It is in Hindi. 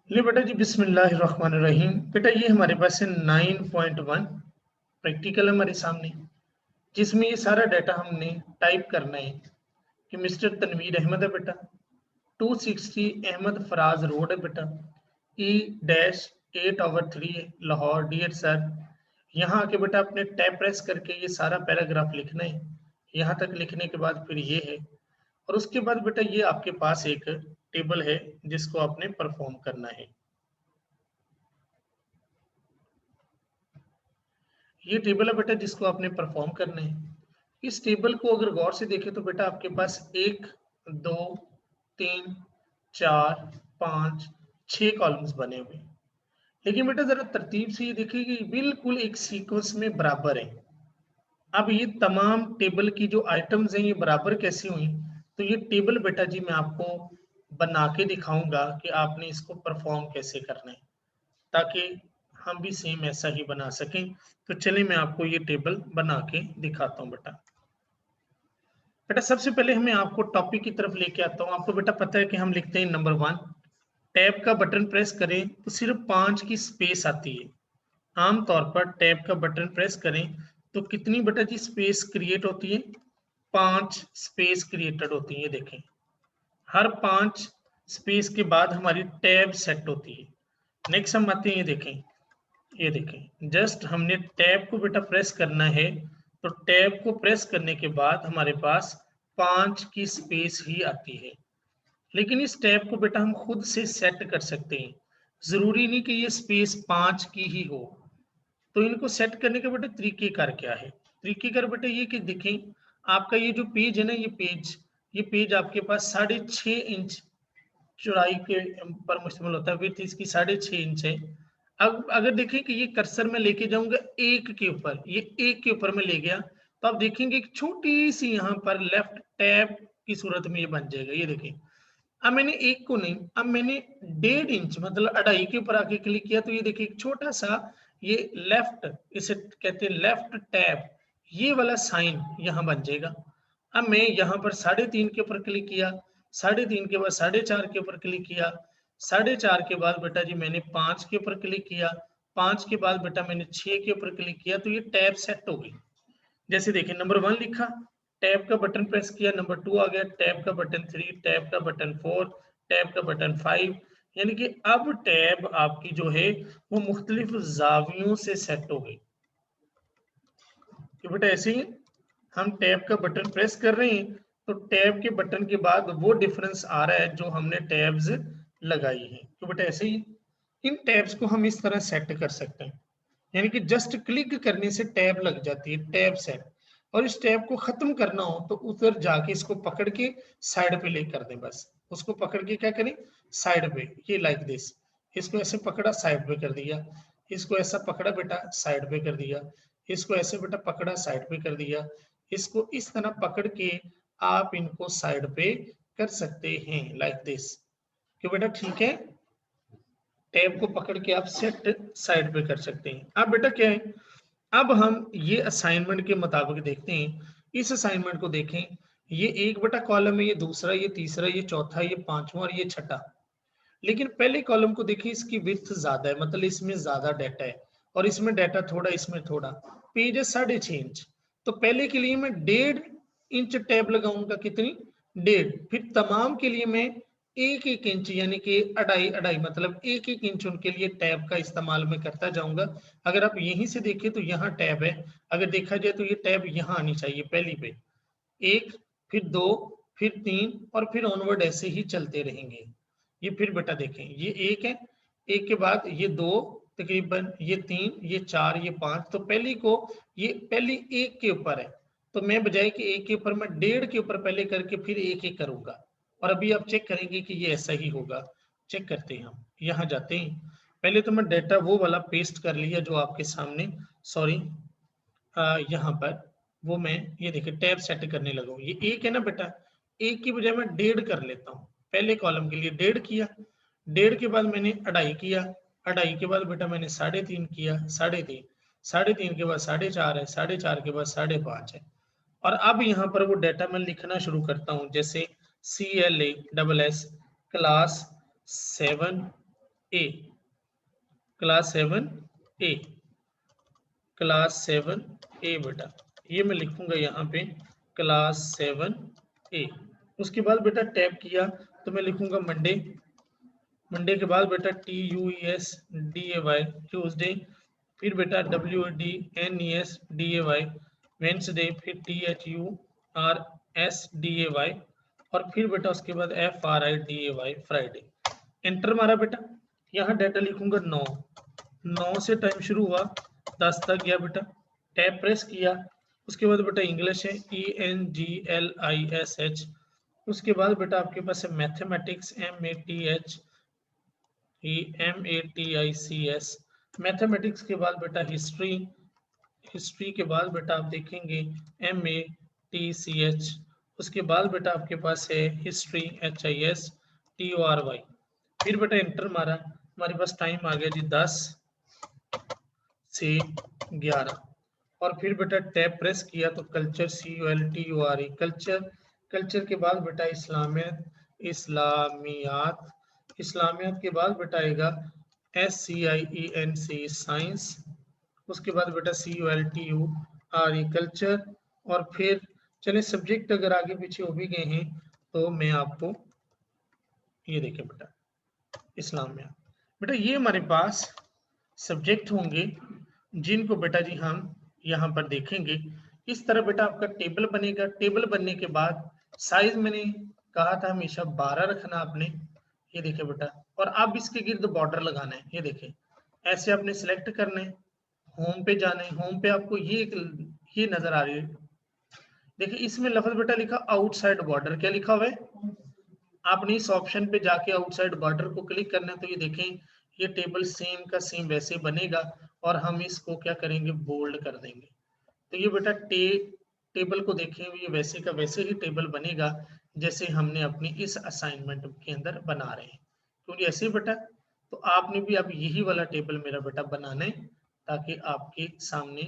ले बेटा जी बिस्मिल्लाहिर्रहमानिर्रहीम। बेटा ये हमारे पास है 9.1 प्रैक्टिकल हमारे सामने, जिसमें ये सारा डाटा हमने टाइप करना है कि मिस्टर तनवीर अहमद है बेटा, 260 अहमद फराज रोड है बेटा, E-8/3 लाहौर। डियर सर, यहाँ आके बेटा अपने टैब प्रेस करके ये सारा पैराग्राफ लिखना है। यहाँ तक लिखने के बाद फिर ये है, और उसके बाद बेटा ये आपके पास एक टेबल है जिसको आपने परफॉर्म करना है। ये टेबल है बेटा जिसको आपने परफॉर्म करना है। इस टेबल को अगर गौर से देखें तो बेटा आपके पास 1 2 3 4 5 6 कॉलम्स बने हुए हैं। लेकिन बेटा जरा तरतीब से ये देखिए कि बिल्कुल एक सीक्वेंस में बराबर है। अब ये तमाम टेबल की जो आइटम्स हैं ये बराबर कैसे हुई, तो ये टेबल बेटा जी मैं आपको बना के दिखाऊंगा कि आपने इसको परफॉर्म कैसे करना है, ताकि हम भी सेम ऐसा ही बना सकें। तो चलिए मैं आपको ये टेबल बना के दिखाता हूँ बेटा। बेटा सबसे पहले हमें आपको टॉपिक की तरफ लेके आता हूँ। आपको बेटा पता है कि हम लिखते हैं नंबर 1, टैब का बटन प्रेस करें तो सिर्फ 5 की स्पेस आती है। आमतौर पर टैब का बटन प्रेस करें तो कितनी बेटा जी स्पेस क्रिएट होती है? 5 स्पेस क्रिएटेड होती है। ये देखें, हर 5 स्पेस के बाद हमारी टैब सेट होती है। नेक्स्ट हम आते हैं, ये देखें जस्ट हमने टैब को बेटा प्रेस करना है, तो टैब को प्रेस करने के बाद हमारे पास 5 की स्पेस ही आती है। लेकिन इस टैब को बेटा हम खुद से सेट कर सकते हैं, जरूरी नहीं कि ये स्पेस 5 की ही हो। तो इनको सेट करने का बेटा तरीकेकार क्या है? तरीकेकार बेटा ये कि देखें, आपका ये जो पेज है ना, ये पेज आपके पास 6.5 इंच चौड़ाई के पर मुश्तमिल होता है। विड्थ इसकी 6.5 इंच है। अब अगर देखें कि ये कर्सर में लेके जाऊंगा एक के ऊपर, ये एक के ऊपर में ले गया, तो आप देखेंगे एक छोटी सी यहाँ पर लेफ्ट टैब की सूरत में ये बन जाएगा। ये देखें, अब मैंने एक को नहीं, अब मैंने 1.5 इंच मतलब 2.5 के ऊपर आके क्लिक किया, तो ये देखिए एक छोटा सा ये लेफ्ट, इसे कहते हैं लेफ्ट टैब, ये वाला साइन यहाँ बन जाएगा। अब मैं यहाँ पर 3.5 के ऊपर क्लिक किया, 3.5 के बाद 4.5 के ऊपर क्लिक किया, 4.5 के बाद बेटा जी मैंने 5 के ऊपर क्लिक किया, 5 के बाद बेटा मैंने 6 के ऊपर क्लिक किया, तो ये टैब सेट हो गई। जैसे देखिए नंबर 1 लिखा, टैब का बटन प्रेस किया, नंबर 2 आ गया, टैब का बटन 3, टैब का बटन 4, टैब का बटन 5। यानी कि अब टैब आपकी जो है वो मुख्तलिफ जावियों से सेट हो गई। कि बेटा ऐसे ही हम टैब का बटन प्रेस कर रहे हैं, तो टैब के बटन के बाद वो डिफरेंस आ रहा है जो हमने टैब्स लगाई है। तो बेटा ऐसे ही इन टैब्स को हम इस तरह सेट कर सकते हैं, यानी कि जस्ट क्लिक करने से टैब लग जाती है, टैब सेट। और इस टैब को खत्म करना हो तो उधर जाके इसको पकड़ के साइड पे ले कर दें। बस उसको पकड़ के क्या करें, साइड पे, ये लाइक दिस। इसको ऐसे पकड़ा, साइड पे कर दिया। इसको ऐसा पकड़ा बेटा, साइड पे कर दिया। इसको ऐसे बेटा पकड़ा, साइड पे कर दिया। इसको इस तरह पकड़ के आप इनको साइड पे कर सकते हैं, लाइक दिस। क्यों बेटा, ठीक है। टैब को पकड़ के आप सेट साइड पे कर सकते हैं। अब बेटा क्या है, अब हम ये असाइनमेंट के मुताबिक देखते हैं। इस असाइनमेंट को देखें, ये एक बेटा कॉलम है, ये दूसरा, ये तीसरा, ये चौथा, ये पांचवा और ये छठा। लेकिन पहले कॉलम को देखिए, इसकी विड्थ ज्यादा है, मतलब इसमें ज्यादा डाटा है, और इसमें डाटा थोड़ा, इसमें थोड़ा। पेज है 6.5 इंच, तो पहले के लिए मैं 1.5 इंच टैब लगाऊंगा, कितनी, 1.5। फिर तमाम के लिए मैं 1-1 इंच यानी कि 2.5 मतलब 1-1 इंच उनके लिए टैब का इस्तेमाल मैं करता जाऊंगा। अगर आप यहीं से देखें तो यहाँ टैब है, अगर देखा जाए तो ये टैब यहाँ आनी चाहिए पहली पे, 1, फिर 2, फिर 3 और फिर ऑनवर्ड ऐसे ही चलते रहेंगे। ये फिर बेटा देखें, ये 1 है, 1 के बाद ये 2, तकरीबन ये 3, ये 4, ये 5। तो पहली को, ये पहली 1 के ऊपर है, तो मैं बजाय कि 1 के ऊपर मैं 1.5 के ऊपर पहले करके फिर 1-1 करूंगा। और अभी आप चेक करेंगे कि ये ऐसा ही होगा। चेक करते हैं, हम यहाँ जाते हैं। पहले तो मैं डाटा वो वाला पेस्ट कर लिया जो आपके सामने, सॉरी, यहाँ पर वो मैं, ये देखिए टैब सेट करने लगा हूँ। ये 1 है ना बेटा, 1 की बजाय मैं 1.5 कर लेता हूँ। पहले कॉलम के लिए 1.5 किया, 1.5 के बाद मैंने 2.5 किया, 2.5 के बाद बेटा मैंने 3.5 किया, 3.5, 3.5 के बाद 4.5 है, 4.5 के बाद 5.5 है। और अब यहाँ पर वो डाटा मैं लिखना शुरू करता हूँ, जैसे CLA SS क्लास 7 ए, क्लास 7 ए, क्लास 7 ए बेटा, ये मैं लिखूंगा यहाँ पे क्लास 7 ए। उसके बाद बेटा टैब किया तो मैं लिखूंगा मंडे, मंडे के बाद बेटा TUESDAY ट्यूसडे, फिर बेटा WDNESDAY वेंसडे, फिर THURSDAY और फिर बेटा उसके बाद FRIDAY फ्राइडे। एंटर मारा बेटा, यहाँ डाटा लिखूंगा 9, 9 से टाइम शुरू हुआ 10 तक गया बेटा। टैब प्रेस किया, उसके बाद बेटा इंग्लिश है ENGLISH, उसके बाद बेटा आपके पास है मैथमेटिक्स MATHMATICS, मैथमेटिक्स के बाद बेटा हिस्ट्री, हिस्ट्री के बाद बेटा आप देखेंगे MATCH, उसके बाद बेटा आपके पास है हिस्ट्री HISTORY। फिर बेटा एंटर मारा, हमारे पास टाइम आ गया जी 10 से 11 और फिर बेटा टैब प्रेस किया तो कल्चर CULTURE कल्चर, कल्चर के बाद बेटा इस्लामियत, इस्लामियात, इस्लामियत के बाद बेटा आएगा SCIENC साइंस, उसके बाद बेटा CULTURE कल्चर और फिर चलिए सब्जेक्ट अगर आगे पीछे हो भी गए हैं तो मैं आपको ये देखें बेटा इस्लामियात। बेटा ये हमारे पास सब्जेक्ट होंगे जिनको बेटा जी हम यहाँ पर देखेंगे। इस तरह बेटा आपका टेबल बनेगा। टेबल बनने के बाद साइज मैंने कहा था हमेशा 12 रखना आपने, ये देखिए बेटा, और अब इसके गिर्द बॉर्डर लगाना है। ये देखिए ऐसे आपने सिलेक्ट करना है, होम पे जाना है, होम पे आपको ये नजर आ रही है, देखिए इसमें लफ्ज बेटा लिखा आउटसाइड बॉर्डर, क्या लिखा हुआ है, आपने इस ऑप्शन पे जाके आउटसाइड बॉर्डर को क्लिक करना है। तो ये देखें ये टेबल सेम का सेम वैसे बनेगा और हम इसको क्या करेंगे बोल्ड कर देंगे। तो ये बेटा टेबल को देखें ये वैसे का वैसे ही टेबल बनेगा जैसे हमने अपनी इस असाइनमेंट के अंदर बना रहे हैं। क्योंकि ऐसे बेटा तो आपने भी अब यही वाला टेबल मेरा बेटा बनाना है ताकि आपके सामने